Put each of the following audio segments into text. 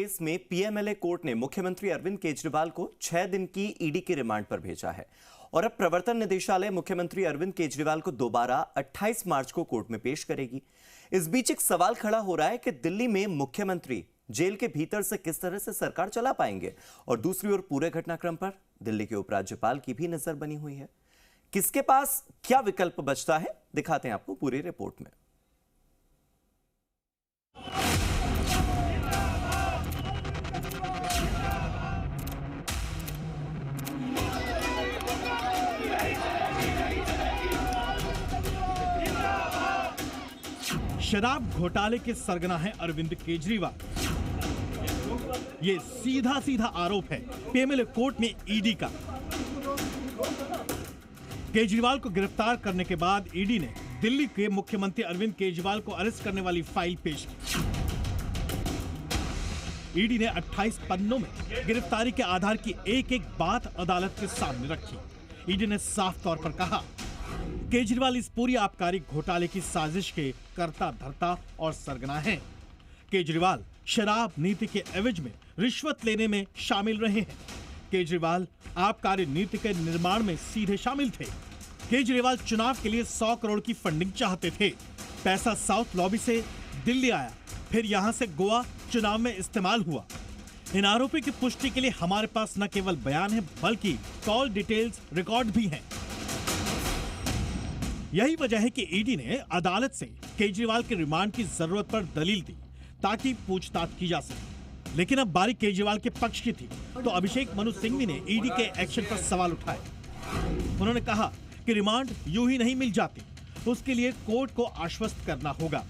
Case में PMLA court ने मुख्यमंत्री अरविंद केजरीवाल को 6 दिन की ईडी की रिमांड पर भेजा है और अब प्रवर्तन निदेशालय मुख्यमंत्री अरविंद केजरीवाल को दोबारा 28 मार्च को कोर्ट में पेश करेगी। इस बीच एक सवाल खड़ा हो रहा है कि दिल्ली में मुख्यमंत्री जेल के भीतर से किस तरह से सरकार चला पाएंगे और दूसरी ओर पूरे घटनाक्रम पर दिल्ली के उपराज्यपाल की भी नजर बनी हुई है। किसके पास क्या विकल्प बचता है, दिखाते हैं आपको पूरी रिपोर्ट में। शराब घोटाले के सरगना है अरविंद केजरीवाल। ये सीधा सीधा आरोप है पीएमएलए कोर्ट में ईडी का। केजरीवाल को गिरफ्तार करने के बाद ईडी ने दिल्ली के मुख्यमंत्री अरविंद केजरीवाल को अरेस्ट करने वाली फाइल पेश की। ईडी ने 28 पन्नों में गिरफ्तारी के आधार की एक एक बात अदालत के सामने रखी। ईडी ने साफ तौर पर कहा, केजरीवाल इस पूरी आबकारी घोटाले की साजिश के कर्ता धर्ता और सरगना हैं। केजरीवाल शराब नीति के एवज में रिश्वत लेने में शामिल रहे हैं। केजरीवाल आबकारी नीति के निर्माण में सीधे शामिल थे। केजरीवाल चुनाव के लिए 100 करोड़ की फंडिंग चाहते थे। पैसा साउथ लॉबी से दिल्ली आया, फिर यहां से गोवा चुनाव में इस्तेमाल हुआ। इन आरोपों की पुष्टि के लिए हमारे पास न केवल बयान है बल्कि कॉल डिटेल्स रिकॉर्ड भी हैं। यही वजह है कि ईडी ने अदालत से केजरीवाल के रिमांड की जरूरत पर दलील दी ताकि पूछताछ की जा सके। लेकिन अब बारी केजरीवाल के पक्ष की थी तो अभिषेक मनु सिंघवी ने ईडी के एक्शन पर सवाल उठाए। उन्होंने कहा कि रिमांड यूं ही नहीं मिल जाती, उसके लिए कोर्ट को आश्वस्त करना होगा।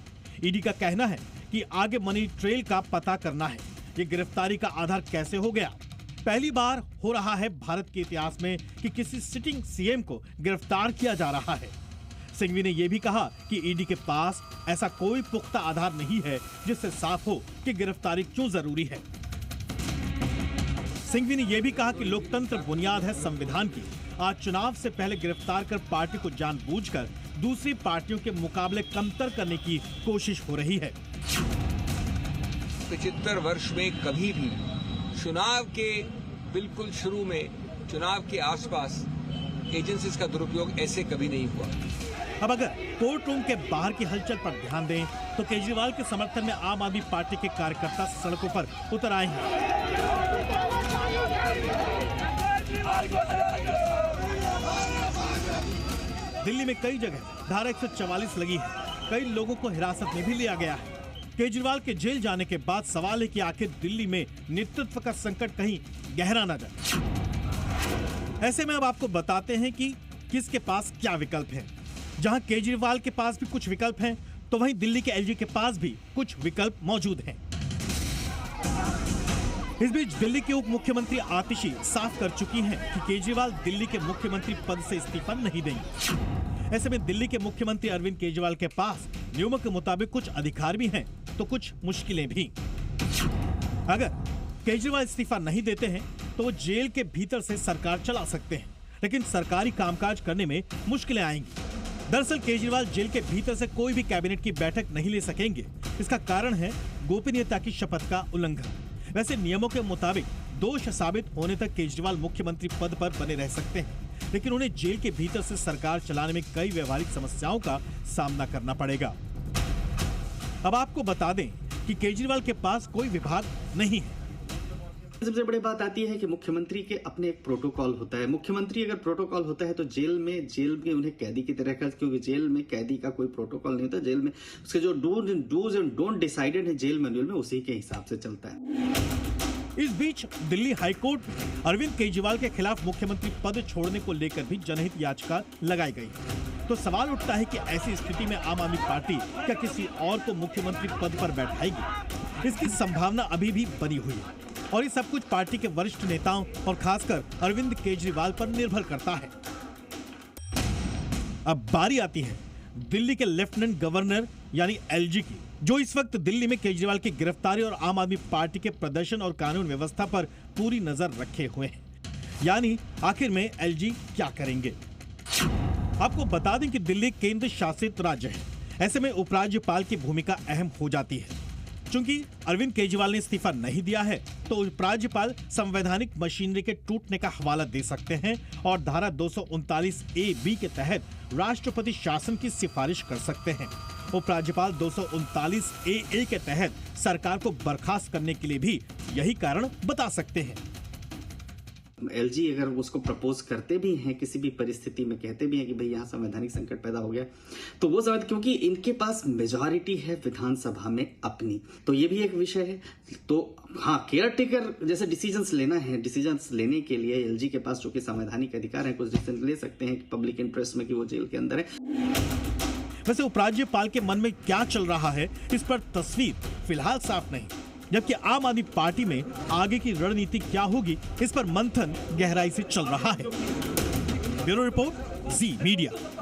ईडी का कहना है कि आगे मनी ट्रेल का पता करना है। ये गिरफ्तारी का आधार कैसे हो गया? पहली बार हो रहा है भारत के इतिहास में कि किसी सिटिंग सीएम को गिरफ्तार किया जा रहा है। सिंघवी ने यह भी कहा कि ईडी के पास ऐसा कोई पुख्ता आधार नहीं है जिससे साफ हो कि गिरफ्तारी क्यों जरूरी है। सिंघवी ने यह भी कहा कि लोकतंत्र बुनियाद है संविधान की। आज चुनाव से पहले गिरफ्तार कर पार्टी को जानबूझकर दूसरी पार्टियों के मुकाबले कमतर करने की कोशिश हो रही है। 75 वर्ष में कभी भी चुनाव के बिल्कुल शुरू में, चुनाव के आसपास एजेंसीज का दुरुपयोग ऐसे कभी नहीं हुआ। अब अगर कोर्ट रूम के बाहर की हलचल पर ध्यान दें तो केजरीवाल के समर्थन में आम आदमी पार्टी के कार्यकर्ता सड़कों पर उतर आए हैं। दिल्ली में कई जगह धारा 144 लगी है। कई लोगों को हिरासत में भी लिया गया है। केजरीवाल के जेल जाने के बाद सवाल है कि आखिर दिल्ली में नेतृत्व का संकट कहीं गहरा न जाए। ऐसे में अब आपको बताते हैं कि किसके पास क्या विकल्प है। जहां केजरीवाल के पास भी कुछ विकल्प हैं, तो वहीं दिल्ली के एलजी के पास भी कुछ विकल्प मौजूद हैं। इस बीच दिल्ली के उप मुख्यमंत्री आतिशी साफ कर चुकी हैं कि केजरीवाल दिल्ली के मुख्यमंत्री पद से इस्तीफा नहीं देंगे। ऐसे में दिल्ली के मुख्यमंत्री अरविंद केजरीवाल के पास नियमों के मुताबिक कुछ अधिकार भी हैं, तो कुछ मुश्किलें भी। अगर केजरीवाल इस्तीफा नहीं देते हैं तो वो जेल के भीतर से सरकार चला सकते हैं, लेकिन सरकारी कामकाज करने में मुश्किलें आएंगी। दरअसल केजरीवाल जेल के भीतर से कोई भी कैबिनेट की बैठक नहीं ले सकेंगे। इसका कारण है गोपनीयता की शपथ का उल्लंघन। वैसे नियमों के मुताबिक दोष साबित होने तक केजरीवाल मुख्यमंत्री पद पर बने रह सकते हैं, लेकिन उन्हें जेल के भीतर से सरकार चलाने में कई व्यवहारिक समस्याओं का सामना करना पड़ेगा। अब आपको बता दें कि केजरीवाल के पास कोई विभाग नहीं है। सबसे बड़ी बात आती है कि मुख्यमंत्री के अपने एक प्रोटोकॉल होता है। मुख्यमंत्री अगर प्रोटोकॉल होता है तो जेल में उन्हें कैदी की तरह कर, क्योंकि जेल में कैदी का कोई प्रोटोकॉल नहीं होता। जेल में उसके जो डूज एंड डोंट डिसाइडेड है जेल मैनुअल में, उसी के हिसाब से चलता है। इस बीच दिल्ली हाईकोर्ट में अरविंद केजरीवाल के खिलाफ मुख्यमंत्री पद छोड़ने को लेकर भी जनहित याचिका लगाई गई। तो सवाल उठता है कि ऐसी स्थिति में आम आदमी पार्टी क्या किसी और को मुख्यमंत्री पद पर बैठाएगी? इसकी संभावना अभी भी बनी हुई है और ये सब कुछ पार्टी के वरिष्ठ नेताओं और खासकर अरविंद केजरीवाल पर निर्भर करता है। अब बारी आती है दिल्ली के लेफ्टिनेंट गवर्नर यानी एलजी की, जो इस वक्त दिल्ली में केजरीवाल की गिरफ्तारी और आम आदमी पार्टी के प्रदर्शन और कानून व्यवस्था पर पूरी नजर रखे हुए हैं। यानी आखिर में एलजी क्या करेंगे? आपको बता दें कि दिल्ली केंद्र शासित राज्य है। ऐसे में उपराज्यपाल की भूमिका अहम हो जाती है। चूंकि अरविंद केजरीवाल ने इस्तीफा नहीं दिया है तो उपराज्यपाल संवैधानिक मशीनरी के टूटने का हवाला दे सकते हैं और धारा 239A(b) के तहत राष्ट्रपति शासन की सिफारिश कर सकते हैं। उपराज्यपाल 239A(a) के तहत सरकार को बर्खास्त करने के लिए भी यही कारण बता सकते हैं। एलजी अगर उसको प्रपोज करते भी हैं, किसी भी परिस्थिति में कहते भी हैं कि भाई यहाँ संवैधानिक संकट पैदा हो गया, तो वो समझ, क्योंकि इनके पास मेजॉरिटी है विधानसभा में अपनी, तो ये भी एक विषय है। तो हाँ, केयर टेकर जैसे डिसीजंस लेना है, डिसीजंस लेने के लिए एलजी के पास जो कि संवैधानिक अधिकार है, कुछ डिसीजन ले सकते हैं पब्लिक इंटरेस्ट में कि वो जेल के अंदर है। वैसे उपराज्यपाल के मन में क्या चल रहा है, इस पर तस्वीर फिलहाल साफ नहीं, जबकि आम आदमी पार्टी में आगे की रणनीति क्या होगी, इस पर मंथन गहराई से चल रहा है। ब्यूरो रिपोर्ट, जी मीडिया।